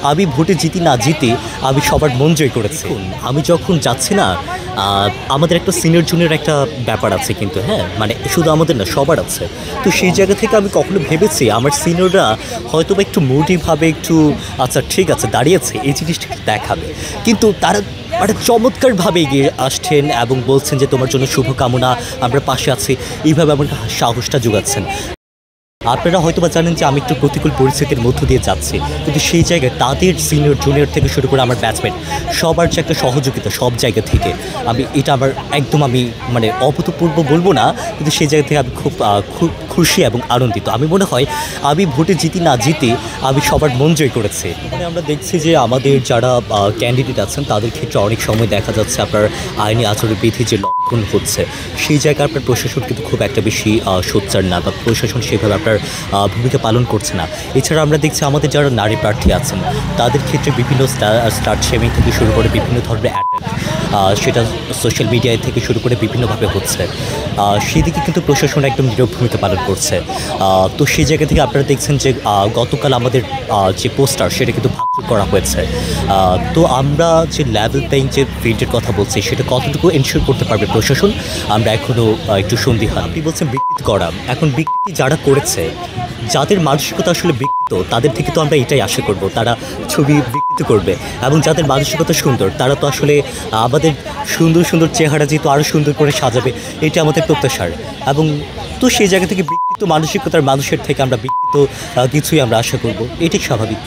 আমি ভোটে জিতি না জিতে আমি সবার মন জয় করেছি। আমি যখন যাচ্ছি না, আমাদের একটা সিনিয়র জুনিয়র একটা ব্যাপার আছে কিন্তু, হ্যাঁ, মানে শুধু আমাদের না, সবার আছে। তো সেই জায়গা থেকে আমি কখনো ভেবেছি আমার সিনিয়ররা হয়তো বা একটু মোটিভাবে একটু আচ্ছা ঠিক আছে দাঁড়িয়েছে এই জিনিসটা দেখাবে, কিন্তু তারা একটা চমৎকারভাবে এগিয়ে আসছেন এবং বলছেন যে তোমার জন্য শুভকামনা, আমরা পাশে আছি, এইভাবে আমার সাহসটা যোগাচ্ছেন। আপনারা হয়তোবা জানেন যে আমি একটু প্রতিকূল পরিস্থিতির মধ্য দিয়ে যাচ্ছি, কিন্তু সেই জায়গায় তাদের সিনিয়র জুনিয়র থেকে শুরু করে আমার ব্যাচমেট সবার যে একটা সহযোগিতা সব জায়গা থেকে, এটা আমার একদম আমি মানে অভূতপূর্ব বলবো না, কিন্তু সেই জায়গা থেকে আমি খুব খুশি এবং আনন্দিত। আমি মনে হয় আমি ভোটে জিতি না জিতে আমি সবার মন জয় করেছি। মানে আমরা দেখছি যে আমাদের যারা ক্যান্ডিডেট আছেন তাদের ক্ষেত্রে অনেক সময় দেখা যাচ্ছে আপনার আইনি আচরণবিধি যে লঙ্ঘন হচ্ছে, সেই জায়গায় আপনার প্রশাসন কিন্তু খুব একটা বেশি সোচ্চার না, বা প্রশাসন সেভাবে আপনার ভূমিকা পালন করছে না। এছাড়া আমরা দেখছি আমাদের যারা নারী প্রার্থী আছেন তাদের ক্ষেত্রে বিভিন্ন স্টার্ট শেমিং থেকে শুরু করে বিভিন্ন ধরনের অ্যাটাক, সেটা সোশ্যাল মিডিয়ায় থেকে শুরু করে বিভিন্নভাবে হচ্ছে, সেদিকে কিন্তু প্রশাসন একদম নীরব ভূমিকা পালন করছে। তো সেই জায়গা থেকে আপনারা দেখছেন যে গতকাল আমাদের যে পোস্টার সেটা কিন্তু ভাঙচুর করা হয়েছে। তো আমরা যে লেভেল প্লেইং যে ফিল্ডের কথা বলছি সেটা কতটুকু এনশিওর করতে পারবে প্রশাসন, আমরা এখনও একটু সন্দিহান। আপনি বলছেন বিকৃতি করা, এখন বিকৃতি যারা করেছে, যাদের মানসিকতা আসলে বিকৃত, তাদের থেকে তো আমরা এটাই আশা করব তারা ছবি বিকৃত করবে, এবং যাদের মানসিকতা সুন্দর তারা তো আসলে আমাদের সুন্দর সুন্দর চেহারা যেহেতু আরও সুন্দর করে সাজাবে, এটা আমাদের প্রত্যাশার। এবং তো সেই জায়গা থেকে বিকৃত মানসিকতার মানুষের থেকে আমরা বিকৃত কিছুই আমরা আশা করব, এটাই স্বাভাবিক।